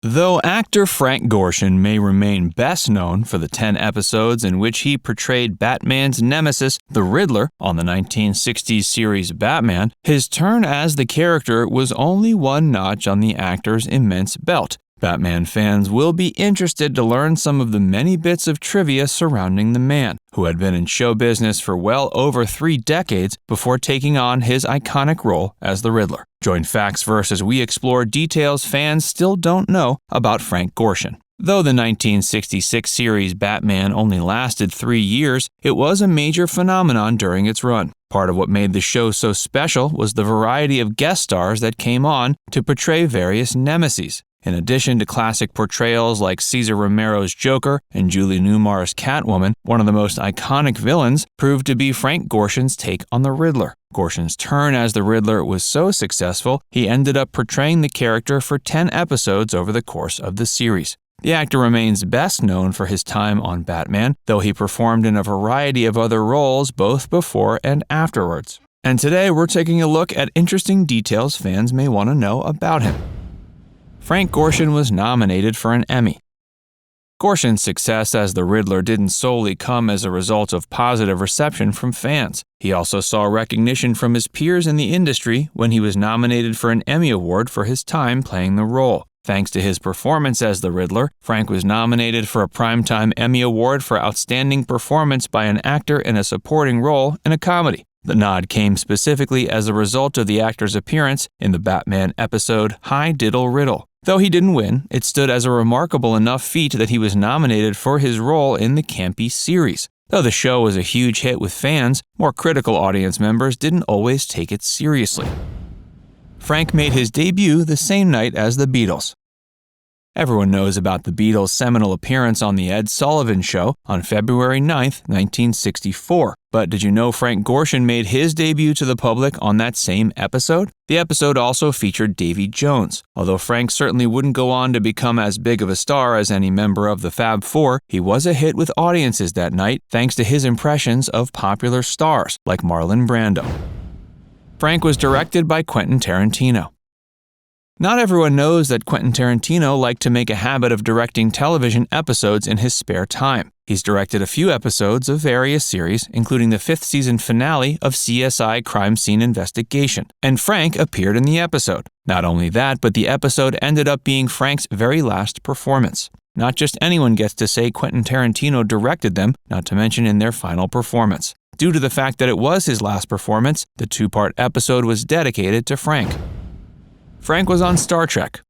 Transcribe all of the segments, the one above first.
Though actor Frank Gorshin may remain best known for the 10 episodes in which he portrayed Batman's nemesis, the Riddler, on the 1960s series Batman, his turn as the character was only one notch on the actor's immense belt. Batman fans will be interested to learn some of the many bits of trivia surrounding the man, who had been in show business for well over 3 decades before taking on his iconic role as the Riddler. Join Factsverse as we explore details fans still don't know about Frank Gorshin. Though the 1966 series Batman only lasted 3 years, it was a major phenomenon during its run. Part of what made the show so special was the variety of guest stars that came on to portray various nemeses. In addition to classic portrayals like Cesar Romero's Joker and Julie Newmar's Catwoman, one of the most iconic villains proved to be Frank Gorshin's take on the Riddler. Gorshin's turn as the Riddler was so successful, he ended up portraying the character for 10 episodes over the course of the series. The actor remains best known for his time on Batman, though he performed in a variety of other roles both before and afterwards. And today we're taking a look at interesting details fans may want to know about him. Frank Gorshin was nominated for an Emmy. Gorshin's success as the Riddler didn't solely come as a result of positive reception from fans. He also saw recognition from his peers in the industry when he was nominated for an Emmy Award for his time playing the role. Thanks to his performance as the Riddler, Frank was nominated for a Primetime Emmy Award for Outstanding Performance by an Actor in a Supporting Role in a Comedy. The nod came specifically as a result of the actor's appearance in the Batman episode Hi Diddle Riddle. Though he didn't win, it stood as a remarkable enough feat that he was nominated for his role in the campy series. Though the show was a huge hit with fans, more critical audience members didn't always take it seriously. Frank made his debut the same night as the Beatles. Everyone knows about the Beatles' seminal appearance on The Ed Sullivan Show on February 9, 1964. But did you know Frank Gorshin made his debut to the public on that same episode? The episode also featured Davy Jones. Although Frank certainly wouldn't go on to become as big of a star as any member of the Fab Four, he was a hit with audiences that night thanks to his impressions of popular stars like Marlon Brando. Frank was directed by Quentin Tarantino. Not everyone knows that Quentin Tarantino liked to make a habit of directing television episodes in his spare time. He's directed a few episodes of various series, including the 5th season finale of CSI Crime Scene Investigation, and Frank appeared in the episode. Not only that, but the episode ended up being Frank's very last performance. Not just anyone gets to say Quentin Tarantino directed them, not to mention in their final performance. Due to the fact that it was his last performance, the 2-part episode was dedicated to Frank. Frank was on Star Trek.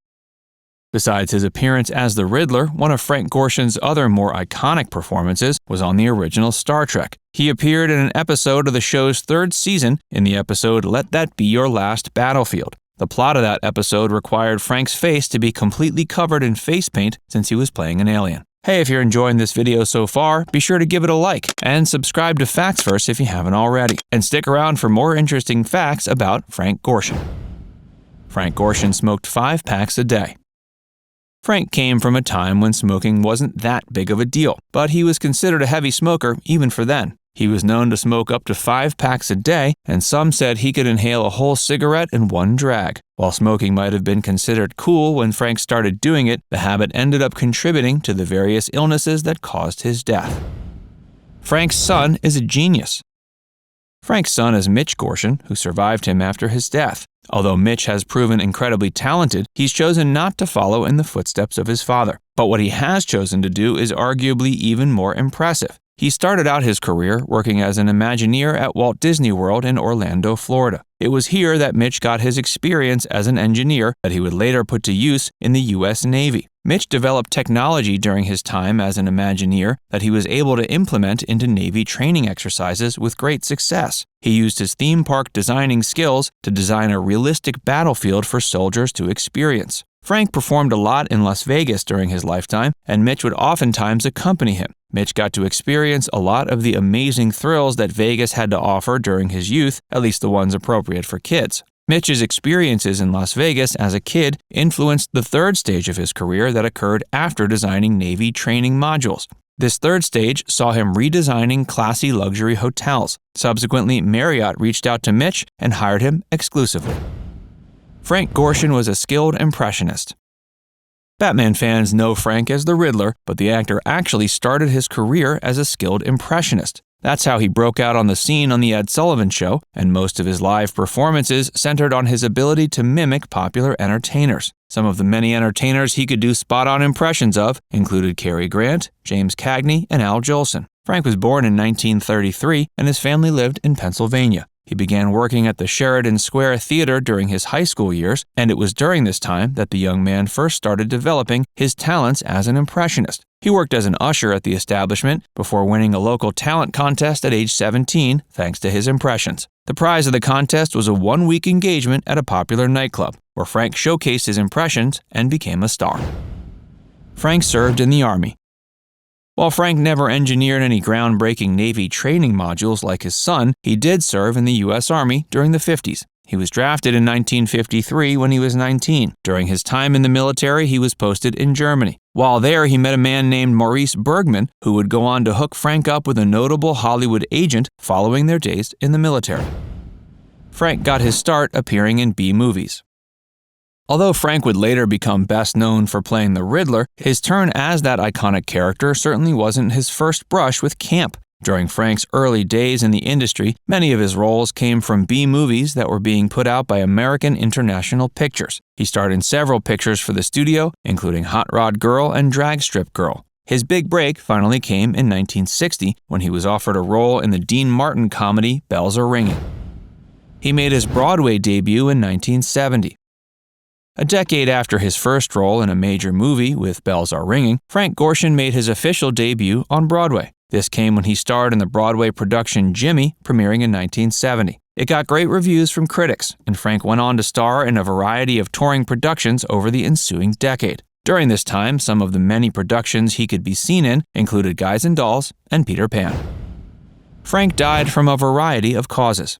Besides his appearance as the Riddler, one of Frank Gorshin's other more iconic performances was on the original Star Trek. He appeared in an episode of the show's 3rd season in the episode Let That Be Your Last Battlefield. The plot of that episode required Frank's face to be completely covered in face paint since he was playing an alien. Hey, if you're enjoying this video so far, be sure to give it a like and subscribe to Factsverse if you haven't already. And stick around for more interesting facts about Frank Gorshin. Frank Gorshin smoked 5 packs a day. Frank came from a time when smoking wasn't that big of a deal, but he was considered a heavy smoker even for then. He was known to smoke up to 5 packs a day, and some said he could inhale a whole cigarette in one drag. While smoking might have been considered cool when Frank started doing it, the habit ended up contributing to the various illnesses that caused his death. Frank's son is a genius. Frank's son is Mitch Gorshin, who survived him after his death. Although Mitch has proven incredibly talented, he's chosen not to follow in the footsteps of his father. But what he has chosen to do is arguably even more impressive. He started out his career working as an Imagineer at Walt Disney World in Orlando, Florida. It was here that Mitch got his experience as an engineer that he would later put to use in the U.S. Navy. Mitch developed technology during his time as an Imagineer that he was able to implement into Navy training exercises with great success. He used his theme park designing skills to design a realistic battlefield for soldiers to experience. Frank performed a lot in Las Vegas during his lifetime, and Mitch would oftentimes accompany him. Mitch got to experience a lot of the amazing thrills that Vegas had to offer during his youth, at least the ones appropriate for kids. Mitch's experiences in Las Vegas as a kid influenced the 3rd stage of his career that occurred after designing Navy training modules. This 3rd stage saw him redesigning classy luxury hotels. Subsequently, Marriott reached out to Mitch and hired him exclusively. Frank Gorshin was a skilled impressionist. Batman fans know Frank as the Riddler, but the actor actually started his career as a skilled impressionist. That's how he broke out on the scene on The Ed Sullivan Show, and most of his live performances centered on his ability to mimic popular entertainers. Some of the many entertainers he could do spot-on impressions of included Cary Grant, James Cagney, and Al Jolson. Frank was born in 1933, and his family lived in Pennsylvania. He began working at the Sheridan Square Theater during his high school years, and it was during this time that the young man first started developing his talents as an impressionist. He worked as an usher at the establishment before winning a local talent contest at age 17 thanks to his impressions. The prize of the contest was a one-week engagement at a popular nightclub, where Frank showcased his impressions and became a star. Frank served in the Army. While Frank never engineered any groundbreaking Navy training modules like his son, he did serve in the U.S. Army during the 50s. He was drafted in 1953 when he was 19. During his time in the military, he was posted in Germany. While there, he met a man named Maurice Bergman, who would go on to hook Frank up with a notable Hollywood agent following their days in the military. Frank got his start appearing in B-movies. Although Frank would later become best known for playing the Riddler, his turn as that iconic character certainly wasn't his first brush with camp. During Frank's early days in the industry, many of his roles came from B-movies that were being put out by American International Pictures. He starred in several pictures for the studio, including Hot Rod Girl and Drag Strip Girl. His big break finally came in 1960 when he was offered a role in the Dean Martin comedy Bells Are Ringing. He made his Broadway debut in 1970. A decade after his first role in a major movie with Bells Are Ringing, Frank Gorshin made his official debut on Broadway. This came when he starred in the Broadway production Jimmy, premiering in 1970. It got great reviews from critics, and Frank went on to star in a variety of touring productions over the ensuing decade. During this time, some of the many productions he could be seen in included Guys and Dolls and Peter Pan. Frank died from a variety of causes.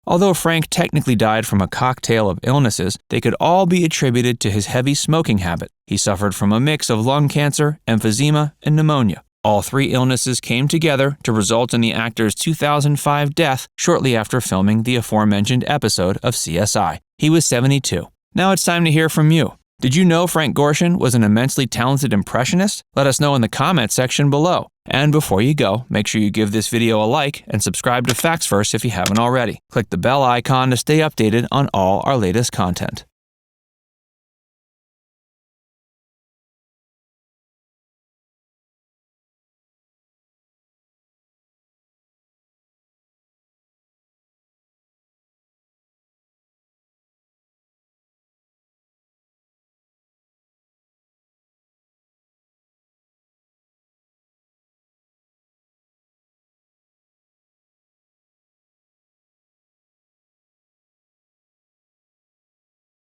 Although Frank technically died from a cocktail of illnesses, they could all be attributed to his heavy smoking habit. He suffered from a mix of lung cancer, emphysema, and pneumonia. All three illnesses came together to result in the actor's 2005 death shortly after filming the aforementioned episode of CSI. He was 72. Now it's time to hear from you. Did you know Frank Gorshin was an immensely talented impressionist? Let us know in the comment section below. And before you go, make sure you give this video a like and subscribe to Facts First if you haven't already. Click the bell icon to stay updated on all our latest content.